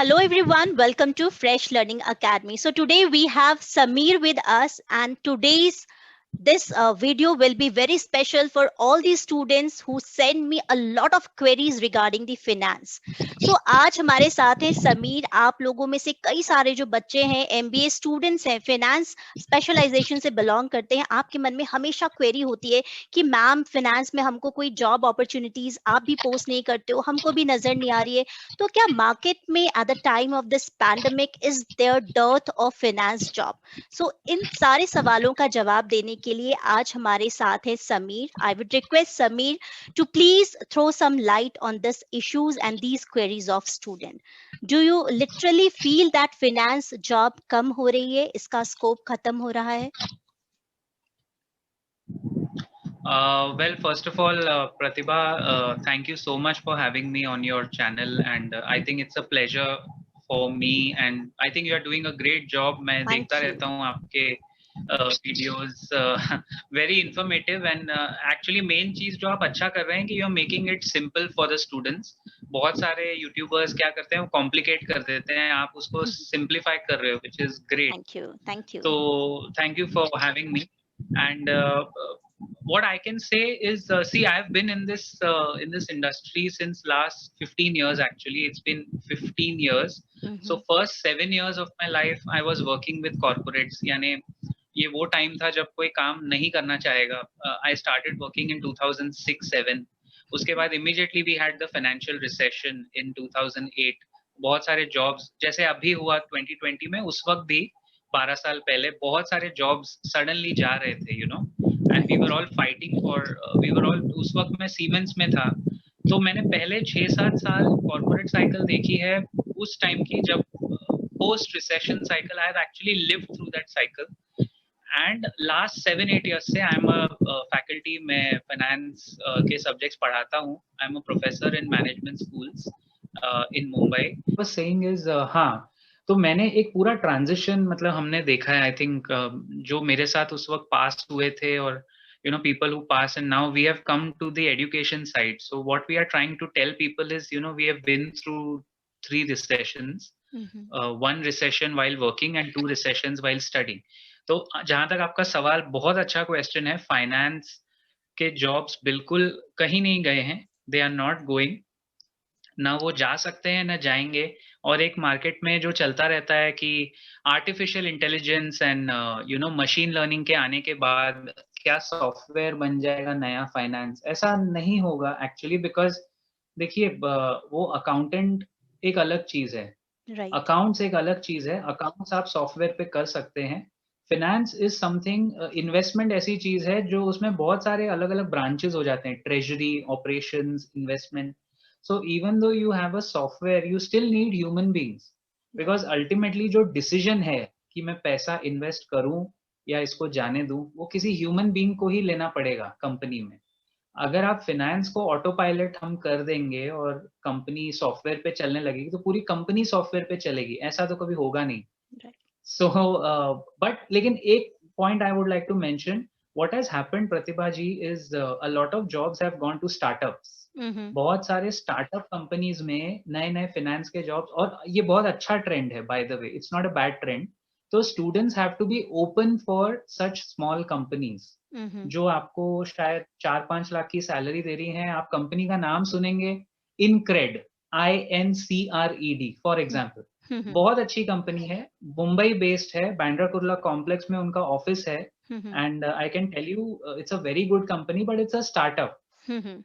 Hello everyone, welcome to Fresh Learning Academy. So today we have Samir with us, and today's this video will be very special for all the students who send me a lot of queries regarding the finance. So आज हमारे साथ हैं समीर. आप लोगों में से कई सारे जो बच्चे हैं एमबीए स्टूडेंट्स हैं, फिनेंस स्पेशलाइजेशन से बिलोंग करते हैं. आपके मन में हमेशा क्वेरी होती है कि मैम फिनेंस में हमको कोई जॉब अपॉर्चुनिटीज आप भी पोस्ट नहीं करते हो, हमको भी नजर नहीं आ रही है. तो क्या मार्केट में at the time of this pandemic is there dearth of finance job? So इन सारे सवालों का जवाब देने के लिए आज हमारे साथ है Sameer. I would request Sameer to please throw some light on this issues and these queries of student. Do you literally feel that finance job कम हो रही है, इसका स्कोप खत्म हो रहा है? Well, first of all, Pratibha, thank you so much for having me on your channel, and I think it's a pleasure for me, and I think you are doing a great job. मैं देखता रहता हूँ आपके videos, very informative, and actually main चीज जो आप अच्छा कर रहे हैं कि you are making it simple for the students. बहुत सारे YouTubers क्या करते हैं, वो complicate कर देते हैं, आप उसको simplify कर रहे हो, which is great. Thank you. So thank you for having me, and what I can say is, see, I've been in this industry since last 15 years. Actually, it's been 15 years. So first 7 years of my life, I was working with corporates. यानी ये वो time था जब कोई काम नहीं करना चाहेगा. I started working in 2006-7. उसके बाद immediately we had the financial recession in 2008. बहुत सारे jobs जैसे अभी हुआ 2020 में, उस वक्त भी 12 साल पहले बहुत सारे jobs suddenly जा रहे थे, you know. And we were all fighting for, we were all, उस वक्त मैं सीमेंस में था, तो मैंने पहले 6-7 साल कॉर्पोरेट साइकिल देखी है उस टाइम की, जब post recession cycle. I have actually lived through that cycle, and last 7-8 years से आई एम अ फैकल्टी में फाइनेंस के सब्जेक्ट्स पढ़ाता हूँ. I am a professor in management schools in Mumbai. बस सेइंग इज, हाँ, तो मैंने एक पूरा ट्रांजिशन मतलब हमने देखा है. आई थिंक जो मेरे साथ उस वक्त पास हुए थे, और you know, people who pass, and now we have come to the education side. So what we are trying to tell people is, you know, we have been through 3 recessions, 1 recession while working and 2 recessions while studying. तो जहां तक आपका सवाल, बहुत अच्छा question है. Finance के jobs बिल्कुल कहीं नहीं गए हैं. They are not going. ना वो जा सकते हैं ना जाएंगे. और एक मार्केट में जो चलता रहता है कि artificial intelligence and you know machine learning के आने के बाद क्या सॉफ्टवेयर बन जाएगा नया फाइनेंस, ऐसा नहीं होगा एक्चुअली. बिकॉज देखिए, वो अकाउंटेंट एक अलग चीज है, अकाउंट्स एक अलग चीज है. अकाउंट्स आप सॉफ्टवेयर पे कर सकते हैं. फिनेंस इज समथिंग, इन्वेस्टमेंट ऐसी चीज है जो उसमें बहुत सारे अलग अलग ब्रांचेस हो जाते हैं, treasury, operations, investment. So even though you have a software, you still need human beings, because ultimately जो decision है कि मैं पैसा invest करूं या इसको जाने दूं, वो किसी human being को ही लेना पड़ेगा कंपनी में. अगर आप फाइनेंस को ऑटो पायलट हम कर देंगे और कंपनी सॉफ्टवेयर पे चलने लगेगी, तो पूरी कंपनी सॉफ्टवेयर पे चलेगी, ऐसा तो कभी होगा नहीं. सो बट लेकिन एक point I would like to mention, what has happened, Pratibha ji, is a lot of jobs have gone to startups. बहुत सारे स्टार्टअप कंपनीज में नए नए फाइनेंस के जॉब्स, और ये बहुत अच्छा ट्रेंड है, by the way, it's not a bad trend. तो students have to be open for such small companies जो आपको शायद 4-5 लाख की सैलरी दे रही हैं. आप कंपनी का नाम सुनेंगे, इनक्रेड, INCRED फॉर एग्जाम्पल. बहुत अच्छी कंपनी है, मुंबई बेस्ड है, बांद्रा कुर्ला कॉम्प्लेक्स में उनका ऑफिस है. And I can tell you, it's a very good company, but it's a startup.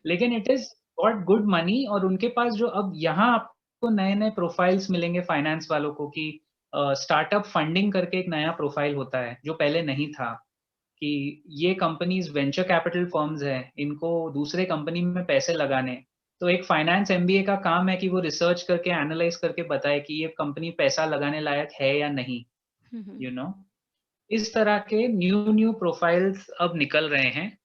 लेकिन it is got good money, और उनके पास जो अब यहाँ आपको नए नए प्रोफाइल्स मिलेंगे फाइनेंस वालों को, कि स्टार्टअप फंडिंग करके एक नया प्रोफाइल होता है जो पहले नहीं था, कि ये कंपनीज वेंचर कैपिटल फर्म्स हैं, इनको दूसरे कंपनी में पैसे लगाने. तो एक फाइनेंस MBA का काम है कि वो रिसर्च करके एनालाइज करके बताए कि ये कंपनी पैसा लगाने लायक है या नहीं, यू नो. इस तरह के न्यू प्रोफाइल्स अब निकल रहे हैं.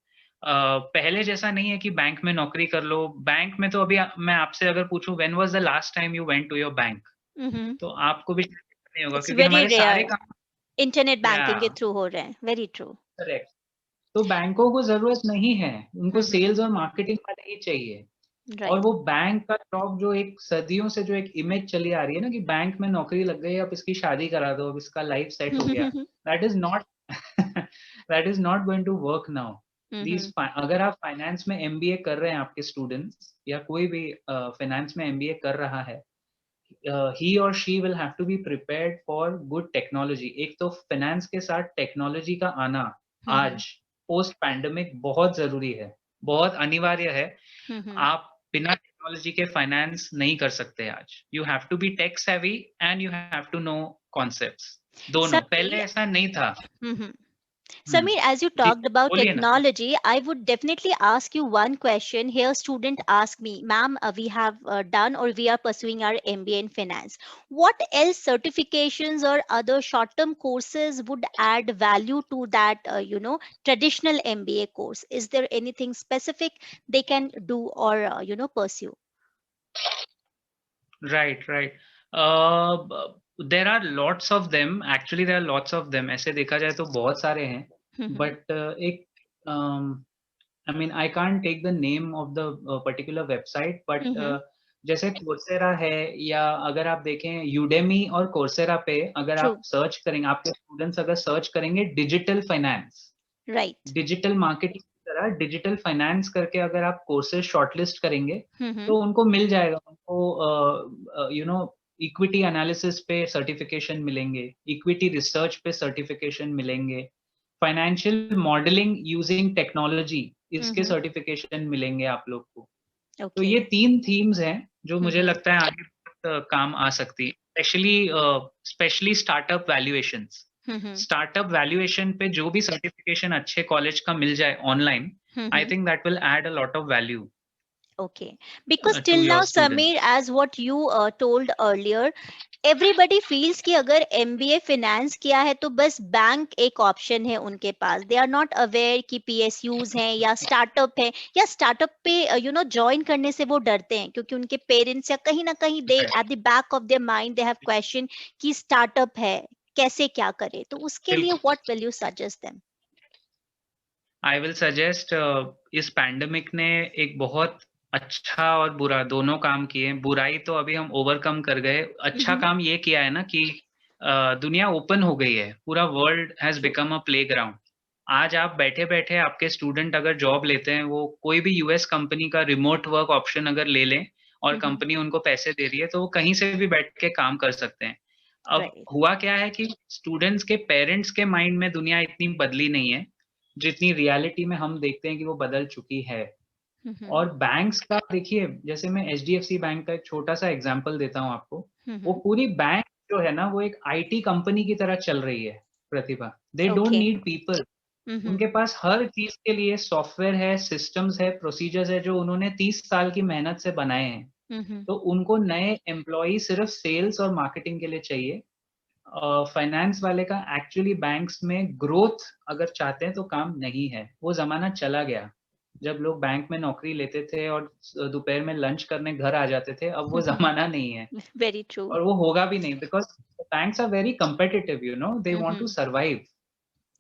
पहले जैसा नहीं है कि बैंक में नौकरी कर लो. बैंक में तो अभी मैं आपसे अगर पूछूं, when was the last time you went to your bank, तो आपको भी नहीं होगा, क्योंकि हमारे सारे काम इंटरनेट बैंकिंग के थ्रू हो रहे हैं. Very true. करेक्ट. तो बैंकों को जरूरत नहीं है, उनको सेल्स और मार्केटिंग वाले ही चाहिए. और Right. वो बैंक का जॉब जो एक सदियों से जो एक इमेज चली आ रही है ना कि बैंक में नौकरी लग गई, अब इसकी शादी करा दो, अब इसका लाइफ सेट हो गया, that is not that is not going to work now. Mhm. अगर आप फाइनेंस में एमबीए कर रहे हैं, आपके स्टूडेंट्स या कोई भी फाइनेंस में एमबीए कर रहा है, ही और she will have to be prepared for good technology. एक तो फाइनेंस के साथ टेक्नोलॉजी का आना Mhm. आज पोस्ट पैंडेमिक बहुत जरूरी है, बहुत अनिवार्य है। Mhm. आप बिना टेक्नोलॉजी के फाइनेंस नहीं कर सकते आज। You have to be tech savvy and you have to know concepts. दोनों, पहले Samir, ऐसा नहीं था। mhm. Hmm. Samir, as you ji, talked about बोलिए ना। technology, I would definitely ask you one question. Here, student asked me, ma'am, we have done or we are pursuing our MBA in finance. What else certifications or other short-term courses would add value to that, traditional MBA course? Is there anything specific they can do or, pursue? Right, right. There are lots of them, actually there are lots of them, ऐसे देखा जाए तो बहुत सारे हैं। Mhm. But एक I mean, I can't take the name of the particular website, but Mhm. जैसे Coursera है, या अगर आप देखें यूडेमी और कोर्सेरा पे अगर आप True. सर्च करेंगे, आपके स्टूडेंट्स अगर सर्च करेंगे digital finance, Right. Digital marketing की तरह डिजिटल फाइनेंस करके अगर आप कोर्सेज शॉर्टलिस्ट करेंगे, Mhm. तो उनको मिल जाएगा। उनको इक्विटी एनालिसिस पे सर्टिफिकेशन मिलेंगे, इक्विटी रिसर्च पे सर्टिफिकेशन मिलेंगे, फाइनेंशियल मॉडलिंग यूजिंग टेक्नोलॉजी, इसके Mhm. सर्टिफिकेशन मिलेंगे आप लोग को। तो ये Okay. 3 थीम्स हैं जो मुझे Mhm. लगता है आगे बहुत काम आ सकती है। Specially startup valuations. Mhm. Startup valuation पे जो भी सर्टिफिकेशन अच्छे कॉलेज का मिल जाए online, I Mhm. Think that will add a lot of value Okay, because to till your now, student. Samir, as what you told earlier, everybody feels कि अगर MBA finance किया है तो बस बैंक एक ऑप्शन है उनके पास. They are not aware कि PSUs हैं या स्टार्टअप है, या स्टार्टअप पे ज्वाइन करने से वो डरते हैं क्योंकि उनके पेरेंट्स या कहीं ना कहीं they at the back of their mind they have question कि स्टार्टअप है, कैसे क्या करे. तो उसके लिए बिल्कुल। What will you suggest them? I will suggest, इस पैंडेमिक ने एक बहुत अच्छा और बुरा दोनों काम किए। बुराई तो अभी हम ओवरकम कर गए, अच्छा हम्म. काम ये किया है ना कि दुनिया ओपन हो गई है, पूरा world has true. Become a playground. आज आप बैठे बैठे आपके स्टूडेंट अगर जॉब लेते हैं, वो कोई भी यूएस कंपनी का रिमोट वर्क ऑप्शन अगर ले लें और हम्म. कंपनी उनको पैसे दे रही है, तो वो कहीं से भी बैठ के काम कर सकते हैं। अब राइट. हुआ क्या है कि स्टूडेंट्स के पेरेंट्स के माइंड में दुनिया इतनी बदली नहीं है जितनी रियलिटी में हम देखते हैं कि वो बदल चुकी है। हम्म. और बैंक्स का देखिए, जैसे मैं एचडीएफसी बैंक का एक छोटा सा एग्जांपल देता हूँ आपको। वो हम्म. पूरी बैंक जो है ना, वो एक आईटी कंपनी की तरह चल रही है, Pratibha. They don't okay. Need people. Hmm. उनके पास हर चीज के लिए सॉफ्टवेयर है, सिस्टम्स है, प्रोसीजर्स है, जो उन्होंने 30 साल की मेहनत से बनाए हैं। हम्म. तो उनको नए एम्प्लॉय सिर्फ सेल्स और मार्केटिंग के लिए चाहिए। फाइनेंस वाले का एक्चुअली बैंक्स में ग्रोथ अगर चाहते हैं तो काम नहीं है। वो जमाना चला गया जब लोग बैंक में नौकरी लेते थे और दोपहर में लंच करने घर आ जाते थे। अब वो जमाना नहीं है वेरी ट्रू. और वो होगा भी नहीं, because banks are very competitive, they want to survive.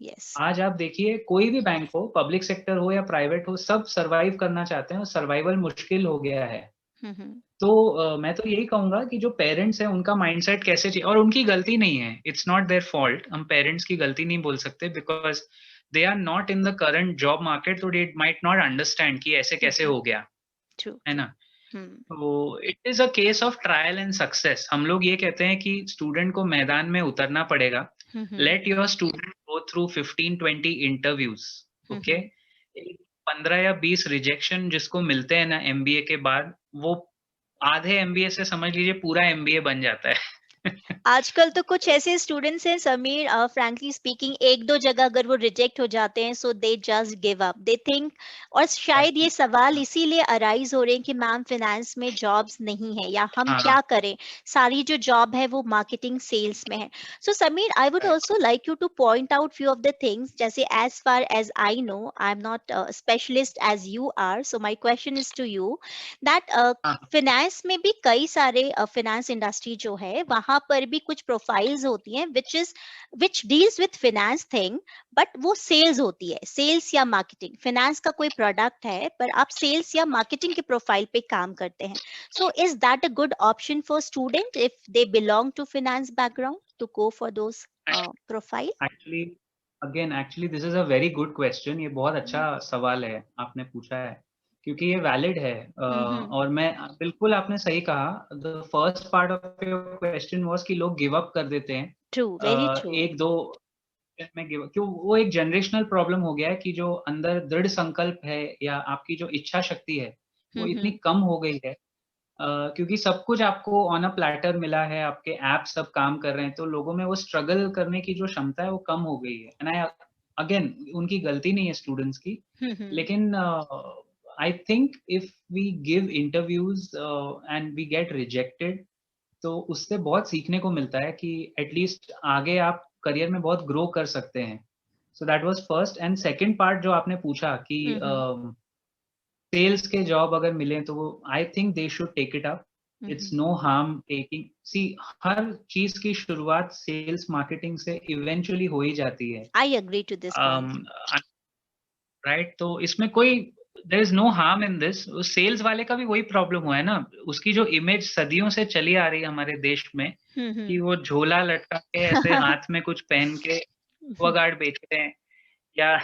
Yes. आज आप देखिए, कोई भी बैंक हो, पब्लिक सेक्टर हो या प्राइवेट हो, सब सर्वाइव करना चाहते हैं और सर्वाइवल मुश्किल हो गया है। तो मैं तो यही कहूंगा कि जो पेरेंट्स हैं उनका माइंडसेट कैसे चाहिए, और उनकी गलती नहीं है, इट्स नॉट देयर फॉल्ट। हम पेरेंट्स की गलती नहीं बोल सकते, because they are not in the current job market, तो दे माइट नॉट अंडरस्टैंड कि ऐसे कैसे हो गया, ट्रू. है ट्रू. ना। तो it is a case of trial and success. हम लोग ये कहते हैं कि स्टूडेंट को मैदान में उतरना पड़ेगा। Let your student go through 15-20 interviews, okay. 15 या 20 रिजेक्शन जिसको मिलते हैं ना एमबीए के बाद, वो आधे एमबीए से समझ लीजिए पूरा एमबीए बन जाता है। आजकल तो कुछ ऐसे स्टूडेंट्स हैं समीर, फ्रैंकली स्पीकिंग, एक दो जगह अगर वो रिजेक्ट हो जाते हैं so they just give up, they think. और शायद ये सवाल इसीलिए अराइज हो रहे हैं कि मैम फाइनेंस में जॉब्स नहीं है या हम हाँ, क्या करें, सारी जो जॉब है वो मार्केटिंग सेल्स में है. So Sameer, I would also like you to point out few of the things. जैसे as far as I know, I am not specialist as you are, so my question is to you that हाँ, finance में भी कई सारे, finance industry जो है वहां पर भी कुछ प्रोफाइल्स होती हैं which deals with finance thing, but वो सेल्स होती है, सेल्स या मार्केटिंग। फिनेंस का कोई प्रोडक्ट है पर आप सेल्स या मार्केटिंग के प्रोफाइल पे काम करते हैं। So is that a good option for student if they belong to finance background to go for those profile? Actually actually this is a very good question. ये बहुत अच्छा सवाल है आपने पूछा है, क्योंकि ये वैलिड है। और मैं बिल्कुल, आपने सही कहा। The first part of your question was कि लोग गिव अप कर देते हैं ट्रू, वेरी ट्रू। एक दो में गिव, क्यों? वो एक जनरेशनल प्रॉब्लम हो गया है कि जो अंदर दृढ़ संकल्प है या आपकी जो इच्छा शक्ति है वो इतनी कम हो गई है। क्योंकि सब कुछ आपको ऑन अ प्लेटर मिला है, आपके ऐप सब काम कर रहे हैं, तो लोगों में वो स्ट्रगल करने की जो क्षमता है वो कम हो गई है। एंड आई अगेन, उनकी गलती नहीं है स्टूडेंट्स की, लेकिन I think if we give interviews and we get rejected, तो उससे बहुत सीखने को मिलता है कि एटलीस्ट आगे आप करियर में बहुत ग्रो कर सकते हैं। So that was first. And second part जो आपने पूछा कि सेल्स के जॉब अगर मिले तो वो, I think they should take it up. It's no harm taking, see, हर चीज की शुरुआत सेल्स मार्केटिंग से इवेंचुअली हो ही जाती है। I agree to this point. Right, तो इसमें कोई, there is no harm in this. Sales वाले का भी वही प्रॉब्लम हुआ है ना, उसकी जो इमेज सदियों से चली आ रही है हमारे देश में कि वो झोला लटका के ऐसे हाथ में कुछ पहन के एक्वागार्ड बेचते हैं, या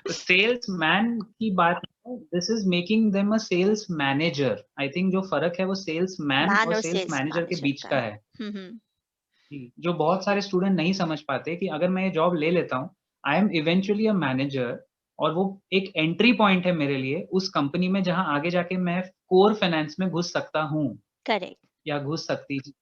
सेल्स मैन की बात, this is making them a sales manager. I think जो फर्क है वो सेल्स मैन मैन और और सेल्स सेल्स मैनेजर के मैनेजर बीच का का है। है। जो बहुत सारे स्टूडेंट नहीं समझ पाते कि अगर मैं ये जॉब ले लेता हूँ, I am eventually a manager, और वो एक एंट्री पॉइंट है मेरे लिए उस कंपनी में जहां आगे जाके मैं कोर फाइनेंस में घुस सकता हूँ करेक्ट। या घुस सकती थी।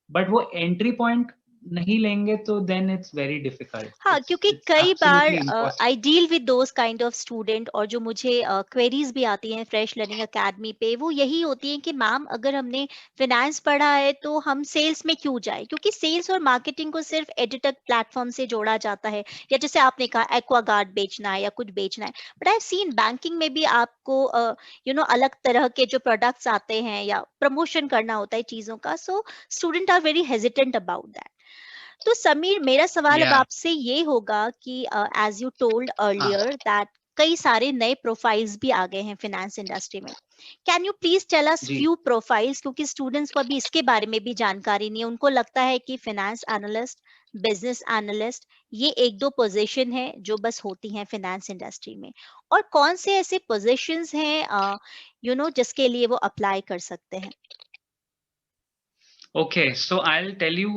बट वो एंट्री पॉइंट नहीं लेंगे तो देन इट्स वेरी डिफिकल्ट, हाँ, इट्स क्योंकि इट्स कई बार absolutely impossible. I deal with those kind of student, और जो मुझे क्वेरीज भी आती हैं फ्रेश लर्निंग एकेडमी पे, वो यही होती हैं कि मैम अगर हमने फिनेंस पढ़ा है तो हम सेल्स में क्यों जाए, क्योंकि सेल्स और मार्केटिंग को सिर्फ एडिटेक प्लेटफॉर्म से जोड़ा जाता है, या जैसे आपने कहा एक्वागार्ड बेचना है या कुछ बेचना है। But I have seen banking में भी आपको अलग तरह के जो प्रोडक्ट्स आते हैं या प्रमोशन करना होता है चीजों का, so student are very hesitant about that. तो समीर, मेरा सवाल अब या आपसे ये होगा कि as you told earlier that कई सारे नए प्रोफाइल्स भी आ गए हैं फाइनेंस इंडस्ट्री में। Can you please tell us जी, फ्यू प्रोफाइल्स, क्योंकि स्टूडेंट्स को अभी इसके बारे में भी जानकारी नहीं है। उनको लगता है कि फाइनेंस एनालिस्ट, बिजनेस एनालिस्ट, ये एक दो पोजीशन है जो बस होती हैं फाइनेंस इंडस्ट्री में, और कौन से ऐसे पोजीशंस हैं जिसके लिए वो अप्लाई कर सकते हैं? Okay, so I will tell you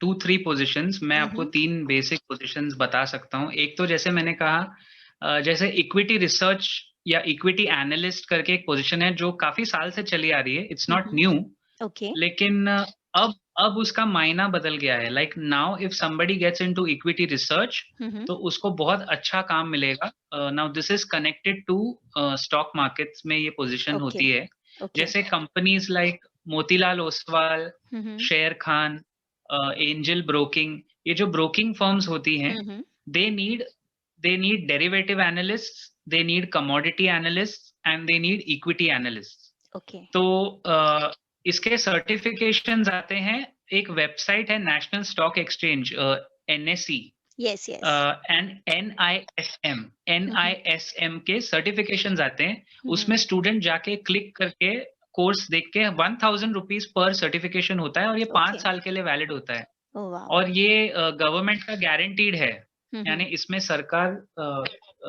2-3 positions. मैं आपको हम्म। 3 बेसिक पोजीशंस बता सकता हूँ। एक तो जैसे मैंने कहा, जैसे इक्विटी रिसर्च या इक्विटी एनालिस्ट करके एक पोजीशन है जो काफी साल से चली आ रही है, इट्स नॉट न्यू। ओके। लेकिन अब उसका मायना बदल गया है। Like now if somebody gets into equity research, hmm. तो उसको बहुत अच्छा काम मिलेगा। Now this is connected to stock markets में ये पोजीशन ओके। होती है। ओके। जैसे companies like Motilal Oswal, hmm. Sharekhan, angel broking, ये जो ब्रोकिंग फर्म्स होती हैं, hmm. They need they need derivative analyst, they need commodity analyst and they need equity analyst. Okay. तो इसके सर्टिफिकेशंस आते हैं। एक वेबसाइट है National Stock Exchange, NSE yes, yes. And NISM के सर्टिफिकेशंस आते हैं। हम्म। उसमें स्टूडेंट जाके क्लिक करके कोर्स देख के 1000 रुपीज पर सर्टिफिकेशन होता है, और ये ओके। 5 साल के लिए वैलिड होता है। Oh wow. और ये गवर्नमेंट का गारंटीड है, यानी हम्म। इसमें सरकार,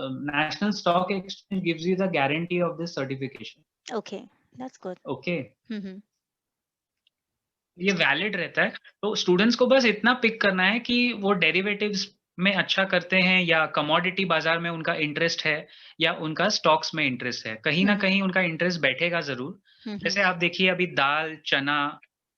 National Stock Exchange gives you the guarantee of this certification. Okay, that's good. Okay, hmm. ये वैलिड रहता है। तो स्टूडेंट्स को बस इतना पिक करना है कि वो डेरिवेटिव्स में अच्छा करते हैं या कमोडिटी बाजार में उनका इंटरेस्ट है या उनका स्टॉक्स में इंटरेस्ट है। कहीं ना कहीं उनका इंटरेस्ट बैठेगा जरूर। हम्म। जैसे आप देखिए, अभी दाल, चना,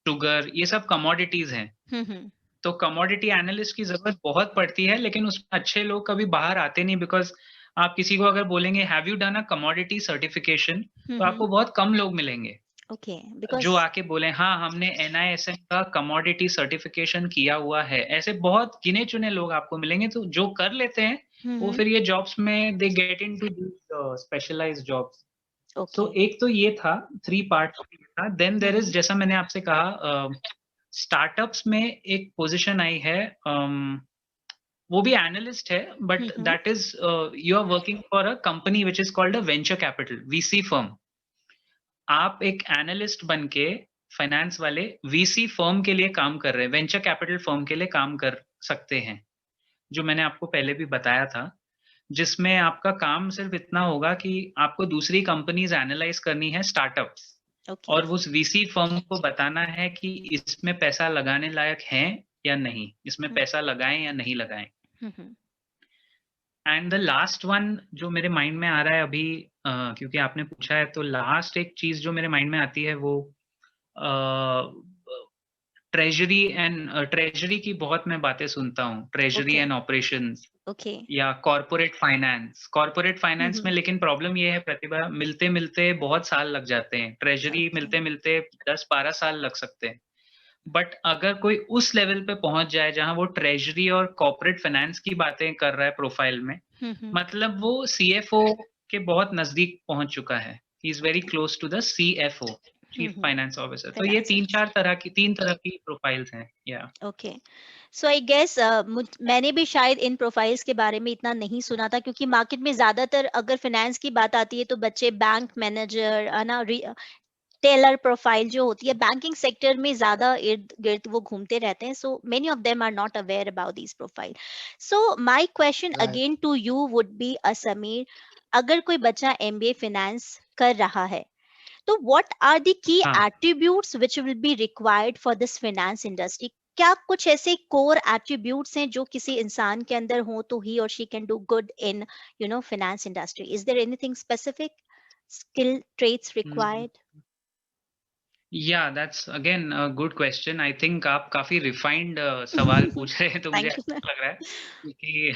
शुगर, ये सब कमोडिटीज हैं। हम्म। तो कमोडिटी एनालिस्ट की जरूरत बहुत पड़ती है, लेकिन उसमें अच्छे लोग कभी बाहर आते नहीं, बिकॉज आप किसी को अगर बोलेंगे have you done a commodity certification, तो हम्म। आपको बहुत कम लोग मिलेंगे ओके, जो बिकॉज आके बोले हाँ हमने एनआईएसएम का कमोडिटी सर्टिफिकेशन किया हुआ है। ऐसे बहुत गिने चुने लोग आपको मिलेंगे, तो जो कर लेते हैं वो हम्म। फिर ये जॉब्स में they get into specialised jobs. Okay. So एक तो ये था, 3 पार्ट था। देन देयर इज, जैसा मैंने आपसे कहा, स्टार्टअप्स में एक पोजीशन आई है, वो भी एनालिस्ट है, but that is you are working for a company which is called a venture capital, VC firm. आप एक एनालिस्ट बन के फाइनेंस वाले वीसी फर्म के लिए काम कर रहे हैं, वेंचर कैपिटल फर्म के लिए काम कर सकते हैं, जो मैंने आपको पहले भी बताया था, जिसमें आपका काम सिर्फ इतना होगा कि आपको दूसरी कंपनीज एनालाइज करनी है, स्टार्टअप्स, और उस वीसी फर्म को बताना है कि इसमें पैसा लगाने लायक है या नहीं, इसमें पैसा लगाएं या नहीं लगाएं। एंड द लास्ट वन जो मेरे माइंड में आ रहा है अभी, क्योंकि आपने पूछा है, तो लास्ट एक चीज जो मेरे माइंड में आती है वो ट्रेजरी की बहुत मैं बातें सुनता हूँ, ट्रेजरी एंड ऑपरेशंस, या कॉर्पोरेट फाइनेंस में। लेकिन प्रॉब्लम ये है प्रतिभा, मिलते मिलते बहुत साल लग जाते हैं, ट्रेजरी मिलते मिलते 10-12 साल लग सकते हैं। बट अगर कोई उस लेवल पे पहुंच जाए जहां वो ट्रेजरी और कॉर्पोरेट फाइनेंस की बातें कर रहा है प्रोफाइल में, मतलब वो सीएफओ के बहुत नजदीक पहुंच चुका है, he is very close to the CFO, chief finance officer. तो ये तीन तरह की प्रोफाइल्स हैं। या ओके, सो आई गेस मैंने भी शायद इन प्रोफाइल्स के बारे में इतना नहीं सुना था, क्योंकि मार्केट में ज्यादातर अगर फाइनेंस की बात आती है तो बच्चे बैंक मैनेजर, है ना, टेलर प्रोफाइल जो होती है बैंकिंग सेक्टर में ज्यादा इर्द गिर्द वो घूमते रहते हैं। So many of them are not aware about this profile. So my question again to you would be Sameer, अगर कोई बच्चा एमबीए फाइनेंस कर रहा है, तो what are the key attributes which will be required for this finance industry? क्या कुछ ऐसे कोर एट्रीब्यूट्स हैं जो किसी इंसान के अंदर हो तो ही और she can do good in finance industry? Is there anything specific skill traits required? या that's again good question. I think आप काफी रिफाइंड सवाल पूछ रहे हैं, तो मुझे अच्छा लग रहा है, क्योंकि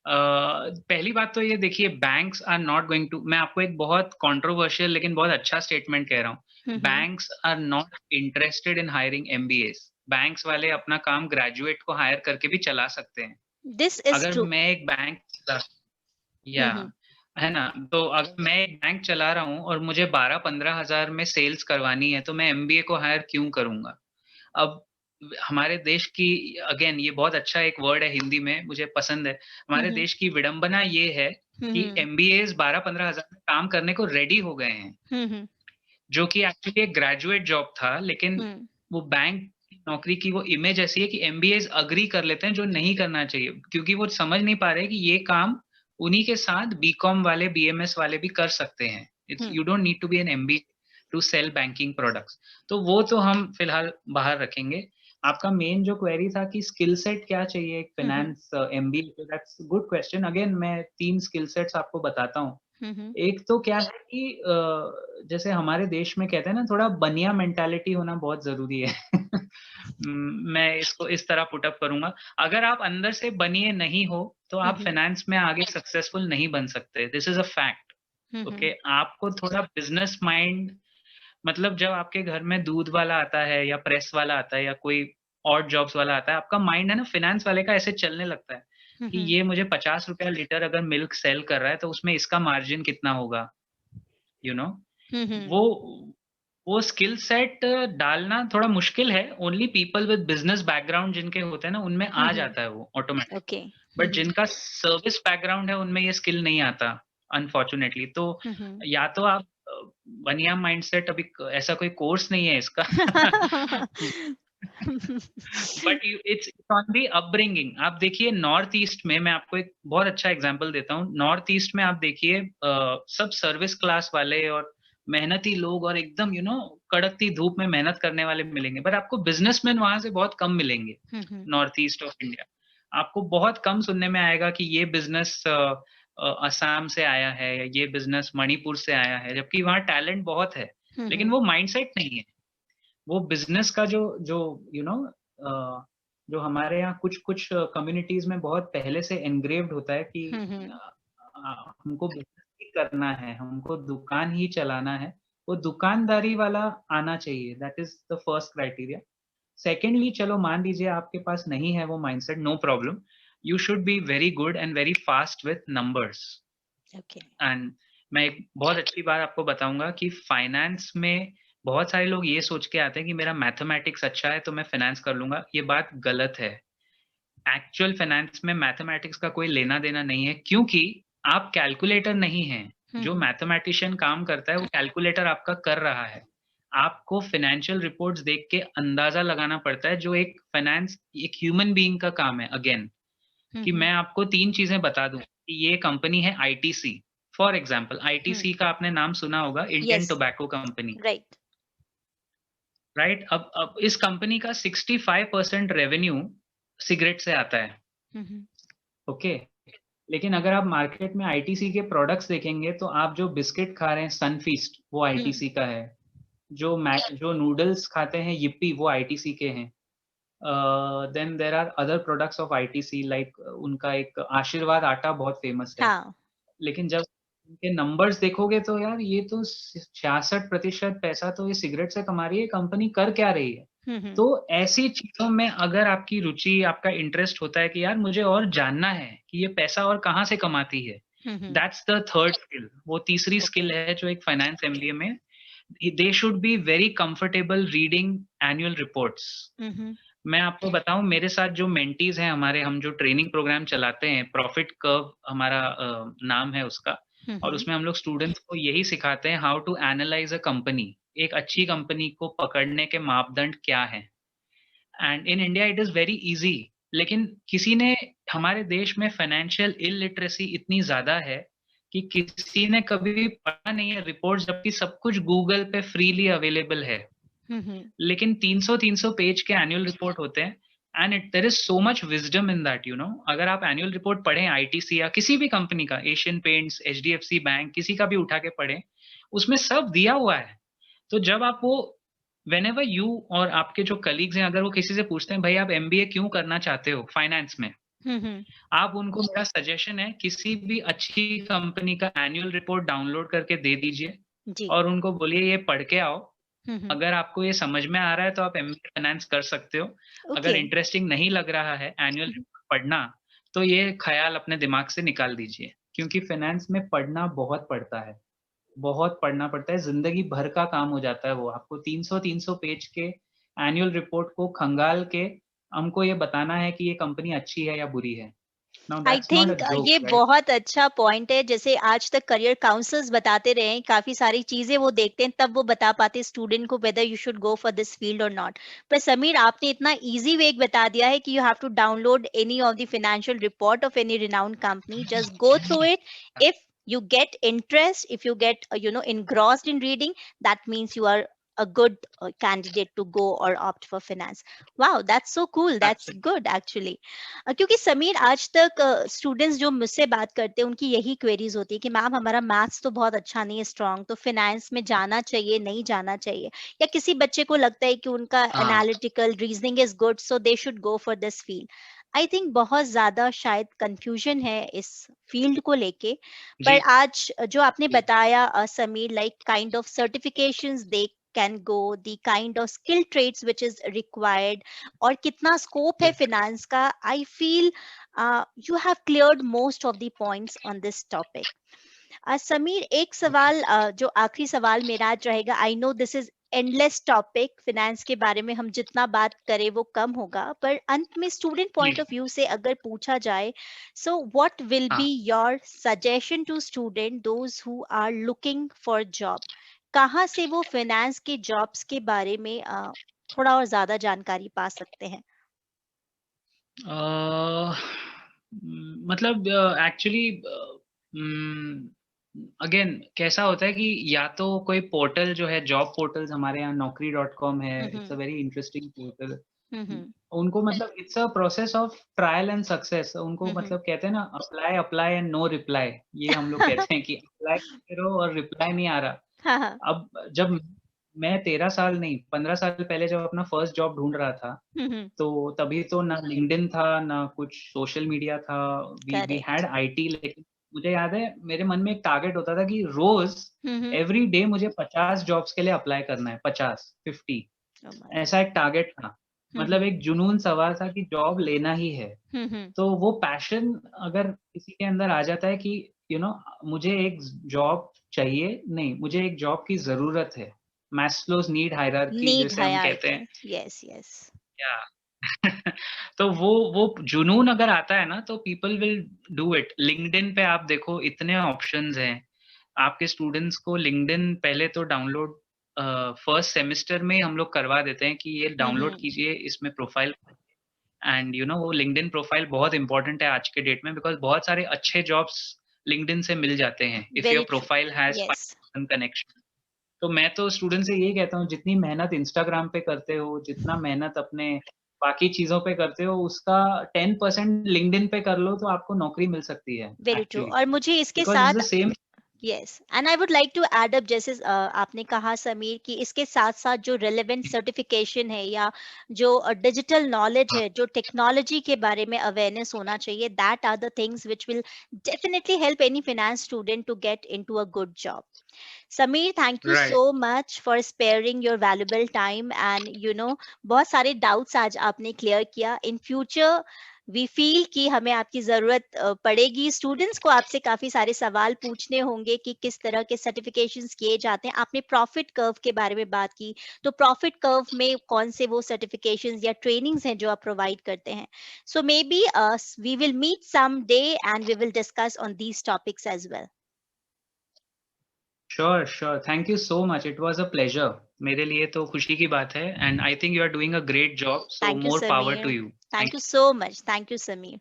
पहली बात तो ये देखिए, banks are not going to, मैं आपको एक बहुत कंट्रोवर्शियल लेकिन बहुत अच्छा स्टेटमेंट कह रहा हूँ, banks are not interested in hiring MBAs. Banks वाले अपना काम ग्रेजुएट को हायर करके भी चला सकते हैं। दिस इज अगर ट्रू। मैं एक बैंक, या है ना, तो अगर मैं एक बैंक चला रहा हूँ और मुझे 12-15 हजार में सेल्स करवानी है, तो मैं एमबीए को हायर क्यों करूंगा? अब हमारे देश की, अगेन ये बहुत अच्छा एक वर्ड है हिंदी में, मुझे पसंद है, हमारे देश की विडंबना ये है कि एमबीए 12-15 हजार में काम करने को रेडी हो गए हैं, जो कि एक्चुअली एक ग्रेजुएट जॉब था, लेकिन वो बैंक नौकरी की वो इमेज ऐसी है कि एमबीए अग्री कर लेते हैं, जो नहीं करना चाहिए, क्योंकि वो समझ नहीं पा रहे कि ये काम उन्हीं के साथ बीकॉम वाले, बीएमएस वाले भी कर सकते हैं। It's, you don't need to be an MBA to sell banking products. तो वो तो हम फिलहाल बाहर रखेंगे। आपका मेन जो क्वेरी था कि स्किल सेट क्या चाहिए एक finance MBA, that's good question. Again मैं 3 स्किल सेट्स आपको बताता हूँ। एक तो क्या है कि जैसे हमारे देश में कहते हैं ना, थोड़ा बनिया मेंटालिटी होना बहुत जरूरी है। मैं इसको इस तरह पुटअप करूंगा, अगर आप अंदर से बनिए नहीं हो तो आप फाइनेंस में आगे सक्सेसफुल नहीं बन सकते। This is a fact. Okay, आपको थोड़ा बिजनेस माइंड, मतलब जब आपके घर में दूध वाला आता है या प्रेस वाला आता है या कोई और जॉब्स वाला आता है, आपका माइंड है ना फाइनेंस वाले का ऐसे चलने लगता है कि ये मुझे 50 रुपया लीटर अगर मिल्क सेल कर रहा है तो उसमें इसका मार्जिन कितना होगा, यू नो। वो स्किल सेट डालना थोड़ा मुश्किल है, only people with business background जिनके होते हैं ना, उनमें आ जाता है वो ऑटोमेटिक। बट जिनका सर्विस बैकग्राउंड है उनमें ये स्किल नहीं आता, अनफॉर्चुनेटली। तो या तो आप बनिया माइंडसेट, अभी ऐसा कोई कोर्स नहीं है इसका। But it's on the upbringing. आप देखिए नॉर्थ ईस्ट में, मैं आपको एक बहुत अच्छा एग्जांपल देता हूँ, नॉर्थ ईस्ट में आप देखिए सब सर्विस क्लास वाले और मेहनती लोग और एकदम कड़कती धूप में मेहनत करने वाले मिलेंगे, बट आपको बिजनेसमैन वहां से बहुत कम मिलेंगे। नॉर्थ ईस्ट ऑफ इंडिया आपको बहुत कम सुनने में आएगा कि ये बिजनेस असम से आया है या ये बिजनेस मणिपुर से आया है, जबकि वहाँ टैलेंट बहुत है, लेकिन वो माइंडसेट नहीं है। वो बिजनेस का जो जो जो हमारे यहाँ कुछ कुछ कम्युनिटीज में बहुत पहले से एनग्रेव्ड होता है कि हमको बिजनेस ही करना है, हमको दुकान ही चलाना है, वो दुकानदारी वाला आना चाहिए। That is the first criteria. Secondly, चलो मान लीजिए आपके पास नहीं है वो mindset, no problem, you should be very good and very fast with numbers. And मैं एक बहुत अच्छी बात आपको बताऊंगा कि फाइनेंस में बहुत सारे लोग ये सोच के आते हैं कि मेरा मैथमेटिक्स अच्छा है तो मैं फाइनेंस कर लूंगा। ये बात गलत है। एक्चुअल फाइनेंस में मैथमेटिक्स का कोई लेना देना नहीं है, क्योंकि आप कैलकुलेटर नहीं हैं। जो हम्म मैथमेटिशियन काम करता है वो कैलकुलेटर आपका कर रहा है। आपको फाइनेंशियल रिपोर्ट्स देख के अंदाजा लगाना पड़ता है, जो एक ह्यूमन बीइंग का काम है। अगेन, कि हम्म मैं आपको 3 चीज़ें बता दूँ कि ये कंपनी है ITC. For example hmm ITC का आपने नाम सुना होगा, Indian yes tobacco company, right right? अब इस कंपनी का 65% रेवेन्यू सिगरेट से आता है, हम्म ओके? लेकिन अगर आप मार्केट में आईटीसी के प्रोडक्ट्स देखेंगे तो आप जो बिस्किट खा रहे हैं सनफीस्ट, वो हम्म आईटीसी का है। जो नूडल्स खाते हैं यिप्पी, वो आईटीसी के हैं। Then there are other products of ITC like उनका एक आशीर्वाद आटा बहुत फेमस है। हाँ लेकिन जब उनके नंबर्स देखोगे तो यार ये तो 66% पैसा तो ये सिगरेट से कमा रही है, कंपनी कर क्या रही है? हम्म तो ऐसी चीज़ों में अगर आपकी रुचि, आपका इंटरेस्ट होता है कि यार मुझे और जानना है कि ये पैसा और कहाँ से कमाती है, हम्म दैट्स द थर्ड स्किल। वो तीसरी ओके स्किल है जो एक फाइनेंस एमबीए में, they should be very comfortable reading annual reports. Hmm मैं आपको बताऊँ, मेरे साथ जो मेंटीज़ हैं हमारे, हम जो ट्रेनिंग प्रोग्राम चलाते हैं, प्रॉफिट कर्व हमारा नाम है उसका, और हम्म उसमें हम लोग स्टूडेंट्स को यही सिखाते हैं how to analyse a company. एक अच्छी कंपनी को पकड़ने के मापदंड क्या हैं? And in India it is very easy, लेकिन किसी ने, हमारे देश में फाइनेंशियल इलिटरेसी इतनी ज़्यादा है कि किसी ने कभी पढ़ा नहीं है रिपोर्ट, जबकि सब कुछ गूगल पे फ्रीली अवेलेबल है। हम्म लेकिन 300-300 पेज के एनुअल रिपोर्ट होते हैं, and there is so much wisdom in that, you know. अगर आप एनुअल रिपोर्ट पढ़ें आईटीसी या किसी भी कंपनी का, एशियन पेंट्स, एचडीएफसी बैंक, किसी का भी उठा के पढ़ें, उसमें सब दिया हुआ है। तो जब आप वो, व्हेनेवर यू और आपके जो कलीग्स हैं, अगर वो किसी से पूछते हैं भाई आप एमबीए क्यों करना चाहते हो फाइनेंस में, हम्म आप उनको, मेरा सजेशन है, किसी भी अच्छी कंपनी का एनुअल रिपोर्ट डाउनलोड करके दे दीजिए जी और उनको बोलिए ये पढ़ के आओ। हम्म अगर आपको ये समझ में आ रहा है तो आप एमबीए फाइनेंस कर सकते हो। अगर ओके इंटरेस्टिंग नहीं लग रहा है एनुअल रिपोर्ट पढ़ना, तो ये ख़्याल अपने दिमाग से निकाल दीजिए, क्योंकि फाइनेंस में पढ़ना बहुत पड़ता है, बहुत पढ़ना पड़ता है, ज़िंदगी भर का काम हो जाता है वो। आपको 300-300 पेज के एनुअल रिपोर्ट को खंगाल के हमको ये बताना है कि ये कंपनी अच्छी है या बुरी है। Now I that's not a think ये जोक, राइट? बहुत अच्छा पॉइंट है। जैसे आज तक करियर काउंसलर्स बताते रहे हैं, काफी सारी चीजें वो देखते हैं, तब वो बता पाते स्टूडेंट को whether you should go for this field और नॉट। पर समीर, आपने इतना इजी वे बता दिया है कि you have to download any of the financial report of any renowned company, just go through it. If you get interest, if you get engrossed in reading, that means you are a good candidate to go or opt for finance. Wow, that's so cool, that's absolutely. good actually. क्योंकि समीर, आज तक students जो मुझसे बात करते हैं उनकी यही क्वेरीज होती है कि मैम हमारा मैथ्स तो बहुत अच्छा नहीं है स्ट्रांग, तो फाइनेंस में जाना चाहिए नहीं जाना चाहिए? या किसी बच्चे को लगता है कि उनका हाँ, analytical reasoning is good so they should go for this field. I think बहुत ज्यादा शायद कंफ्यूजन है इस फील्ड को लेके। पर जी, आज जो आपने जी। बताया Sameer, like kind of certifications they can go, the kind of skill traits which is required, और कितना स्कोप है जी, फिनेंस का, I feel you have cleared most of the points on this topic. Sameer, एक ओके। सवाल जो आखिरी सवाल मेरा आज रहेगा, I know this is endless topic, finance के बारे में हम जितना बात करें वो कम होगा, पर अंत में स्टूडेंट जी, पॉइंट ऑफ व्यू से अगर पूछा जाए, सो व्हाट विल हाँ। Be your suggestion to student those who are looking for job? कहाँ से वो फाइनेंस के जॉब्स के बारे में थोड़ा और ज्यादा जानकारी पा सकते हैं? मतलब एक्चुअली अगेन कैसा होता है कि या तो कोई पोर्टल जो है, जॉब पोर्टल्स हमारे यहाँ नौकरी डॉट कॉम है, it's a hmm very interesting portal. Hmm उनको मतलब it's a process of trial and success. उनको हम्म मतलब कहते हैं ना, apply apply and no reply. ये हम लोग कहते हैं कि अप्लाई करो और रिप्लाई नहीं आ रहा। हाँ हाँ अब जब मैं 13 साल नहीं, 15 साल पहले जब अपना फर्स्ट जॉब ढूँढ रहा था, हम्म तो तभी तो ना लिंक्डइन था, ना कुछ सोशल मीडिया था। वी हैड करेक्ट आईटी, लेकिन मुझे याद है मेरे मन में एक टारगेट होता था कि रोज़ हम्म एवरी डे मुझे 50 जॉब्स के लिए अप्लाई करना है, 50, 50, oh my ऐसा एक टारगेट था। मतलब हम्म एक जुनून सवार था कि जॉब लेना ही है। हम्म तो वो पैशन अगर किसी के अंदर आ जाता है कि मुझे एक जॉब चाहिए, नहीं, मुझे एक जॉब की ज़रूरत है, मैस्लोज नीड हायरार्की नीड जैसे हम कहते हैं, हायरार्की, यस यस। या तो वो जुनून अगर आता है ना तो people will do it. LinkedIn पे आप देखो इतने ऑप्शंस हैं, आपके स्टूडेंट्स को लिंक्डइन पहले तो डाउनलोड फर्स्ट सेमेस्टर में हम लोग करवा देते हैं कि ये डाउनलोड कीजिए, इसमें प्रोफाइल, एंड यू नो वो लिंक्डइन प्रोफाइल बहुत इंपॉर्टेंट है आज के डेट में, बिकॉज बहुत सारे अच्छे जॉब्स लिंक्डइन से मिल जाते हैं if your very true, profile has yes. 5,000 connection. तो मैं तो स्टूडेंट से यही कहता हूँ, जितनी मेहनत इंस्टाग्राम पे करते हो, जितना मेहनत अपने बाकी चीजों पे करते हो, उसका 10% लिंक्डइन पे कर लो तो आपको नौकरी मिल सकती है वेरी ट्रू। एक्चुअली, और मुझे इसके बिकॉज इट्स द साथ, same. Yes, and I would like to add up, जैसे आपने कहा समीर कि इसके साथ साथ जो रिलेवेंट सर्टिफिकेशन है या जो डिजिटल नॉलेज है, जो टेक्नोलॉजी के बारे में अवेयरनेस होना चाहिए, that are the things which will definitely help any finance student to get into a good job. Sameer, thank you so right, much for sparing your valuable time and बहुत सारे doubts आज आपने clear किया. In future we feel कि हमें आपकी जरूरत पड़ेगी. स्टूडेंट्स को आपसे काफी सारे सवाल पूछने होंगे कि किस तरह के सर्टिफिकेशंस किए जाते हैं. आपने प्रॉफिट कर्व के बारे में बात की, तो प्रॉफिट कर्व में कौन से वो सर्टिफिकेशंस या ट्रेनिंग्स हैं जो आप प्रोवाइड करते हैं. So maybe we will meet someday and we will discuss on these topics as well. Sure sure, thank you so much, it was a pleasure. मेरे लिए तो खुशी की बात है, and I think you are doing a great job, so Thank you, more power to Sameer. You. Thank thank you you. so much. Thank you, Sameer.